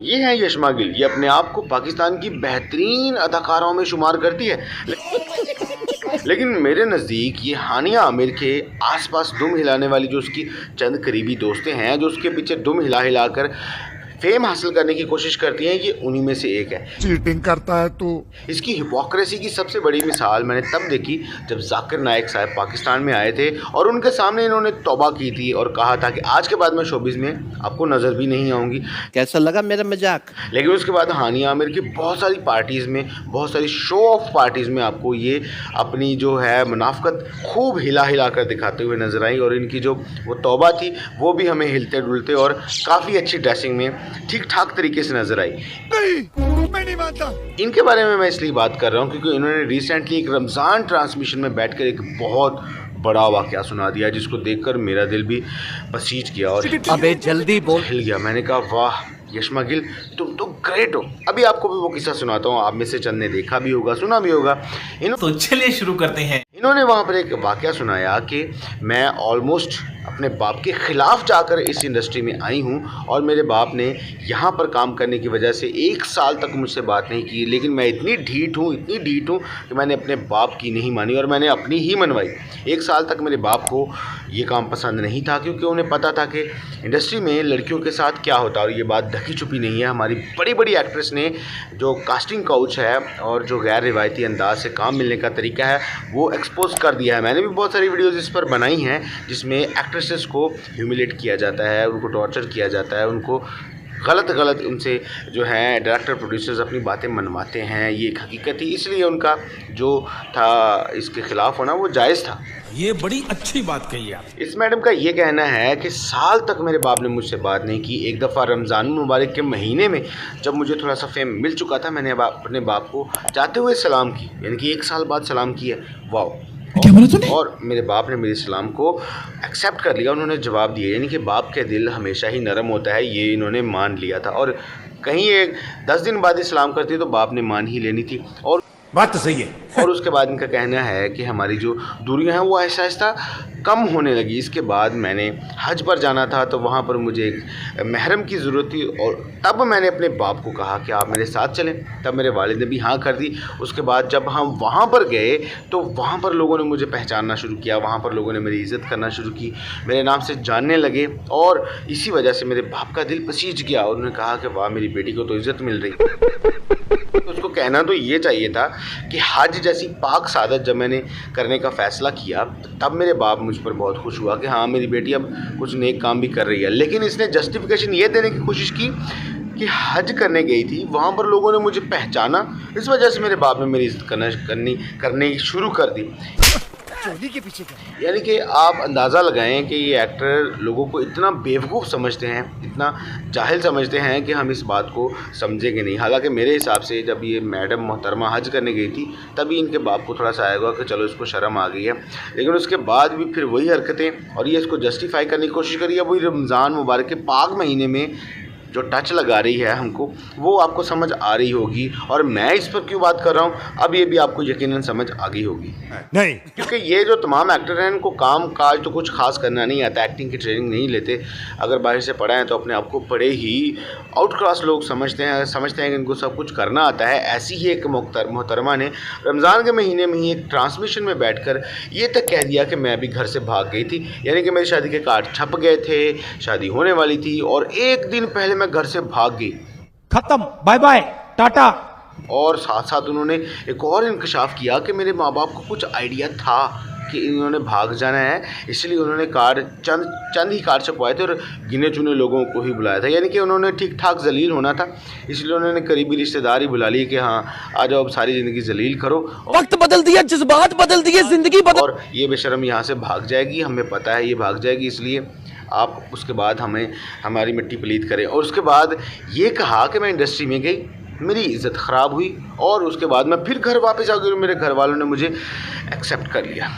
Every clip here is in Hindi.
ये है यशमा गिल। ये अपने आप को पाकिस्तान की बेहतरीन अदाकाराओं में शुमार करती है, लेकिन मेरे नज़दीक ये हानिया आमिर के आसपास दुम हिलाने वाली जो उसकी चंद करीबी दोस्तें हैं, जो उसके पीछे दुम हिला हिला कर फेम हासिल करने की कोशिश करती हैं, ये उन्हीं में से एक है। चीटिंग करता है तू। इसकी हिपोक्रेसी की सबसे बड़ी मिसाल मैंने तब देखी जब जाकिर नाइक साहब पाकिस्तान में आए थे और उनके सामने इन्होंने तौबा की थी और कहा था कि आज के बाद मैं शोबिज़ में आपको नज़र भी नहीं आऊँगी। कैसा लगा मेरा मजाक? लेकिन उसके बाद हानिया आमिर की बहुत सारी पार्टीज़ में, बहुत सारी शो ऑफ पार्टीज़ में आपको ये अपनी जो है मुनाफ़कत खूब हिला हिला कर दिखाते हुए नज़र आई, और इनकी जो वो तौबा थी वो भी हमें हिलते डुलते और काफ़ी अच्छी ड्रेसिंग में ठीक ठाक तरीके से नज़र आई। नहीं, मैं नहीं मानता। इनके बारे में मैं इसलिए बात कर रहा हूँ क्योंकि इन्होंने रिसेंटली एक रमज़ान ट्रांसमिशन में बैठकर एक बहुत बड़ा वाक़या सुना दिया, जिसको देखकर मेरा दिल भी पसीज गया और अबे जल्दी बोल। हिल गया। मैंने कहा वाह यशमा गिल, तुम तो ग्रेट हो। अभी आपको भी वो किस्सा सुनाता हूँ, आप में से चंद ने देखा भी होगा, सुना भी होगा। तो चलिए शुरू करते हैं। इन्होंने वहाँ पर एक वाक़या सुनाया कि मैं ऑलमोस्ट अपने बाप के ख़िलाफ़ जाकर इस इंडस्ट्री में आई हूँ और मेरे बाप ने यहाँ पर काम करने की वजह से 1 साल तक मुझसे बात नहीं की, लेकिन मैं इतनी ढीठ हूँ कि मैंने अपने बाप की नहीं मानी और मैंने अपनी ही मनवाई। 1 साल तक मेरे बाप को ये काम पसंद नहीं था, क्योंकि उन्हें पता था कि इंडस्ट्री में लड़कियों के साथ क्या होता है, और ये बात ढकी छुपी नहीं है। हमारी बड़ी बड़ी एक्ट्रेस ने जो कास्टिंग काउच है और जो गैर रिवायती अंदाज से काम मिलने का तरीका है वो एक्सपोज कर दिया है। मैंने भी बहुत सारी वीडियोज़ इस पर बनाई हैं जिसमें एक्ट्रेसेस को ह्यूमिलेट किया जाता है, उनको टॉर्चर किया जाता है, उनको गलत उनसे जो है डायरेक्टर प्रोड्यूसर्स अपनी बातें मनवाते हैं। ये एक हकीकत थी, इसलिए उनका जो था इसके ख़िलाफ़ होना वो जायज़ था। ये बड़ी अच्छी बात कही आप। इस मैडम का ये कहना है कि साल तक मेरे बाप ने मुझसे बात नहीं की। एक दफ़ा रमज़ान मुबारक के महीने में जब मुझे थोड़ा सा फेम मिल चुका था, मैंने अपने बाप को जाते हुए सलाम की, यानी कि 1 साल बाद सलाम किया। वाह, और मेरे बाप ने मेरे सलाम को एक्सेप्ट कर लिया, उन्होंने जवाब दिया। यानी कि बाप के दिल हमेशा ही नरम होता है, ये इन्होंने मान लिया था। और कहीं एक 10 दिन बाद ही सलाम करती तो बाप ने मान ही लेनी थी। और बात तो सही है। और उसके बाद इनका कहना है कि हमारी जो दूरियां हैं वो ऐसा ऐसा कम होने लगी। इसके बाद मैंने हज पर जाना था, तो वहाँ पर मुझे एक महरम की ज़रूरत थी, और तब मैंने अपने बाप को कहा कि आप मेरे साथ चलें। तब मेरे वालिद ने भी हाँ कर दी। उसके बाद जब हम वहाँ पर गए तो वहाँ पर लोगों ने मुझे पहचानना शुरू किया, वहाँ पर लोगों ने मेरी इज़्ज़त करना शुरू की, मेरे नाम से जानने लगे, और इसी वजह से मेरे बाप का दिल पसीज गया। और उन्होंने कहा कि वाह, मेरी बेटी को तो इज़्ज़त मिल रही। तो उसको कहना तो ये चाहिए था कि हज जैसी पाक सादत जब मैंने करने का फ़ैसला किया, तब मेरे बाप मुझ पर बहुत खुश हुआ कि हाँ, मेरी बेटी अब कुछ नेक काम भी कर रही है। लेकिन इसने जस्टिफिकेशन ये देने की कोशिश की कि हज करने गई थी, वहाँ पर लोगों ने मुझे पहचाना, इस वजह से मेरे बाप ने मेरी इज़्ज़त करनी शुरू कर दी। के पीछे यानी कि आप अंदाज़ा लगाएं कि ये एक्टर लोगों को इतना बेवकूफ़ समझते हैं, इतना जाहिल समझते हैं कि हम इस बात को समझेंगे नहीं। हालांकि मेरे हिसाब से जब ये मैडम मोहतरमा हज करने गई थी, तभी इनके बाप को थोड़ा सा आएगा कि चलो इसको शर्म आ गई है। लेकिन उसके बाद भी फिर वही हरकतें, और ये इसको जस्टिफाई करने की कोशिश करी है। वही रमज़ान मुबारक के पाक महीने में जो टच लगा रही है हमको, वो आपको समझ आ रही होगी। और मैं इस पर क्यों बात कर रहा हूँ, अब ये भी आपको यकीनन समझ आ गई होगी। नहीं, क्योंकि ये जो तमाम एक्टर हैं, इनको काम काज तो कुछ खास करना नहीं आता, एक्टिंग की ट्रेनिंग नहीं लेते। अगर बाहर से पढ़ा है तो अपने आप को बड़े ही आउट क्लास लोग समझते हैं कि इनको सब कुछ करना आता है। ऐसी ही एक मोहतरमा ने रमज़ान के महीने में ही एक ट्रांसमिशन में बैठकर ये तक कह दिया कि मैं अभी घर से भाग गई थी, यानी कि मेरी शादी के कार्ड छप गए थे, शादी होने वाली थी, और 1 दिन पहले मैं घर से भाग गई। खत्म, बाय बाय, टाटा। और साथ साथ उन्होंने एक और इंकशाफ किया कि मेरे माँ बाप को कुछ आइडिया था कि इन्होंने भाग जाना है, इसलिए उन्होंने कार्ड चंद ही कार्ड छपवाए थे और गिने चुने लोगों को ही बुलाया था। यानी कि उन्होंने ठीक ठाक जलील होना था, इसलिए उन्होंने करीबी रिश्तेदार ही बुला लिए कि हाँ आ जाओ, अब सारी ज़िंदगी जलील करो। वक्त बदल दिया, जज्बात बदल दिए, जिंदगी बदल। और ये बेशरम यहाँ से भाग जाएगी, हमें पता है ये भाग जाएगी, इसलिए आप उसके बाद हमें हमारी मिट्टी पलीत करें। और उसके बाद ये कहा कि मैं इंडस्ट्री में गई, मेरी इज़्ज़त ख़राब हुई, और उसके बाद मैं फिर घर वापस आ गई और मेरे घर वालों ने मुझे एक्सेप्ट कर लिया।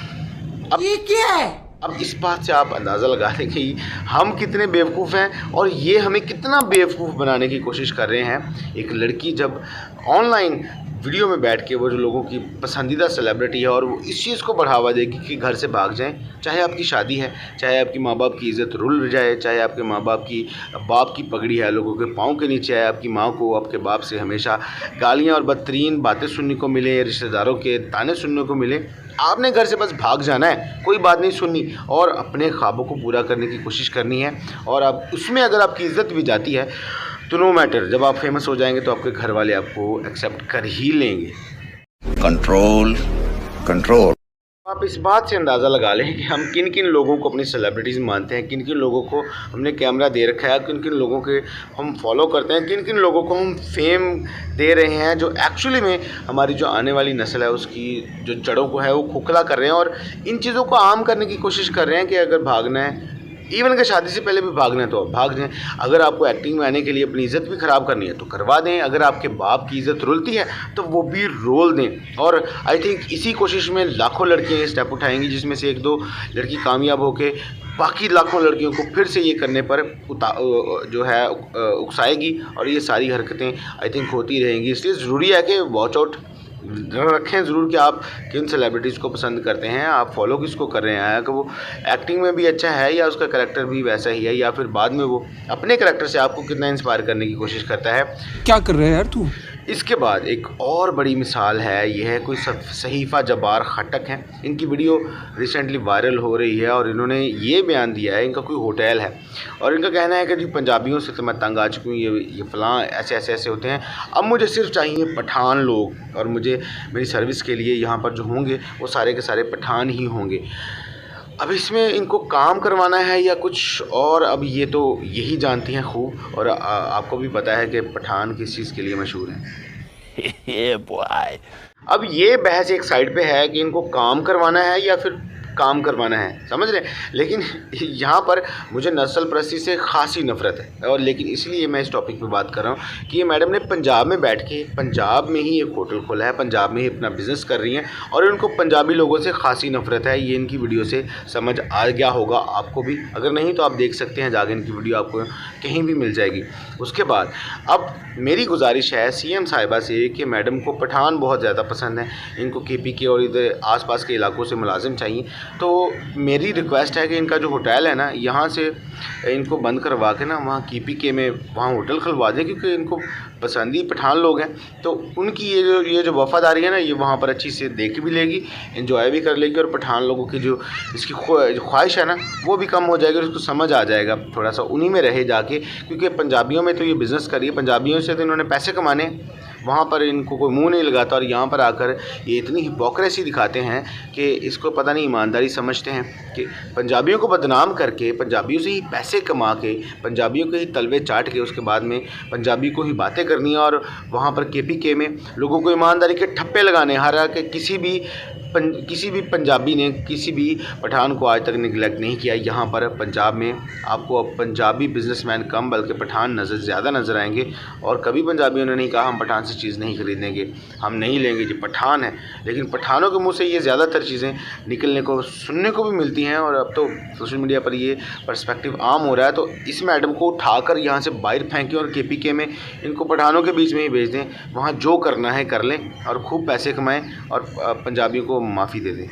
अब ये क्या है? अब इस बात से आप अंदाज़ा लगा लें कि हम कितने बेवकूफ़ हैं और ये हमें कितना बेवकूफ़ बनाने की कोशिश कर रहे हैं। एक लड़की जब ऑनलाइन वीडियो में बैठ के वो जो लोगों की पसंदीदा सेलिब्रिटी है और वो इस चीज़ को बढ़ावा देगी कि घर से भाग जाएं, चाहे आपकी शादी है, चाहे आपकी माँ बाप की इज़्ज़त रुल जाए, चाहे आपके माँ बाप की पगड़ी है लोगों के पाँव के नीचे है, आपकी माँ को आपके बाप से हमेशा गालियाँ और बदतरीन बातें सुनने को मिले, रिश्तेदारों के ताने सुनने को मिले, आपने घर से बस भाग जाना है, कोई बात नहीं सुननी और अपने ख्वाबों को पूरा करने की कोशिश करनी है। और अब उसमें अगर आपकी इज़्ज़त भी जाती है तो नो मैटर, जब आप फेमस हो जाएंगे तो आपके घर वाले आपको एक्सेप्ट कर ही लेंगे। Control control. आप इस बात से अंदाज़ा लगा लें कि हम किन किन लोगों को अपनी सेलिब्रिटीज़ मानते हैं, किन किन लोगों को हमने कैमरा दे रखा है, किन किन लोगों के हम फॉलो करते हैं, किन किन लोगों को हम फेम दे रहे हैं, जो एक्चुअली में हमारी जो आने वाली नस्ल है उसकी जो जड़ों को है वो खोखला कर रहे हैं और इन चीज़ों को आम करने की कोशिश कर रहे हैं कि अगर भागना है, इवन अगर शादी से पहले भी भागना है तो आप भाग जाएं। अगर आपको एक्टिंग में आने के लिए अपनी इज़्ज़त भी ख़राब करनी है तो करवा दें। अगर आपके बाप की इज़्ज़त रुलती है तो वो भी रोल दें। और आई थिंक इसी कोशिश में लाखों लड़कियां ये स्टेप उठाएंगी, जिसमें से एक दो लड़की कामयाब होके बाकी लाखों लड़कियों को फिर से ये करने पर जो है उकसाएगी और ये सारी हरकतें आई थिंक होती रहेंगी। इसलिए ज़रूरी है कि वॉच आउट रखें ज़रूर कि आप किन सेलिब्रिटीज़ को पसंद करते हैं, आप फॉलो किसको कर रहे हैं, कि वो एक्टिंग में भी अच्छा है या उसका करैक्टर भी वैसा ही है, या फिर बाद में वो अपने करैक्टर से आपको कितना इंस्पायर करने की कोशिश करता है। क्या कर रहे हैं यार तू? इसके बाद एक और बड़ी मिसाल है, यह है कोई सहीफ़ा जब्बार खटक हैं। इनकी वीडियो रिसेंटली वायरल हो रही है और इन्होंने ये बयान दिया है, इनका कोई होटल है और इनका कहना है कि जी पंजाबियों से तो मैं तंग आ चुकी हूँ, ये फ़लाँ ऐसे होते हैं, अब मुझे सिर्फ चाहिए पठान लोग और मुझे मेरी सर्विस के लिए यहाँ पर जो होंगे वो सारे के सारे पठान ही होंगे। अब इसमें इनको काम करवाना है या कुछ और, अब ये तो यही जानती हैं खूब। और आपको भी पता है कि पठान किस चीज़ के लिए मशहूर हैं। अब ये बहस एक साइड पे है कि इनको काम करवाना है या फिर काम करवाना है, समझ रहे हैं। लेकिन यहाँ पर मुझे नस्ल परस्ती से खासी नफ़रत है और लेकिन इसलिए मैं इस टॉपिक पे बात कर रहा हूँ कि ये मैडम ने पंजाब में बैठ के पंजाब में ही एक होटल खोला है, पंजाब में ही अपना बिज़नेस कर रही हैं और इनको पंजाबी लोगों से खासी नफ़रत है। ये इनकी वीडियो से समझ आ गया होगा आपको भी, अगर नहीं तो आप देख सकते हैं जाके, इनकी वीडियो आपको कहीं भी मिल जाएगी। उसके बाद अब मेरी गुजारिश है CM साहिबा से कि मैडम को पठान बहुत ज़्यादा पसंद है, इनको KP के और इधर आसपास के इलाकों से मुलाजिम चाहिए, तो मेरी रिक्वेस्ट है कि इनका जो होटल है ना, यहाँ से इनको बंद करवा के ना वहाँ KP में वहाँ होटल खुलवा दें, क्योंकि इनको पसंदी पठान लोग हैं तो उनकी ये जो वफ़ादारी है ना, ये वहाँ पर अच्छी से देख भी लेगी, एंजॉय भी कर लेगी और पठान लोगों की जो इसकी ख्वाहिश है ना वो भी कम हो जाएगी और उसको समझ आ जाएगा थोड़ा सा उन्हीं में रहे जाके, क्योंकि पंजाबियों में तो ये बिज़नेस करिए, पंजाबियों से तो इन्होंने पैसे कमाने, वहाँ पर इनको कोई मुंह नहीं लगाता और यहाँ पर आकर ये इतनी हिपोक्रेसी दिखाते हैं कि इसको पता नहीं ईमानदारी समझते हैं कि पंजाबियों को बदनाम करके, पंजाबियों से ही पैसे कमा के, पंजाबियों के ही तलवे चाट के उसके बाद में पंजाबी को ही बातें करनी है और वहाँ पर KP में लोगों को ईमानदारी के ठप्पे लगाने। हालांकि किसी भी पंजाबी ने किसी भी पठान को आज तक निगलेक्ट नहीं किया। यहाँ पर पंजाब में आपको अब पंजाबी बिजनेसमैन कम बल्कि पठान ज़्यादा नज़र आएंगे और कभी पंजाबियों ने नहीं कहा हम पठान से चीज़ नहीं खरीदेंगे, हम नहीं लेंगे, जो पठान है। लेकिन पठानों के मुंह से ये ज़्यादातर चीज़ें निकलने को सुनने को भी मिलती हैं और अब तो सोशल मीडिया पर ये पर्सपेक्टिव आम हो रहा है। तो इस मैडम को उठाकर यहाँ से बाहर फेंकें और KP में इनको पठानों के बीच में ही भेज दें, वहाँ जो करना है कर लें और खूब पैसे कमाएँ और पंजाबियों को माफ़ी दे दें।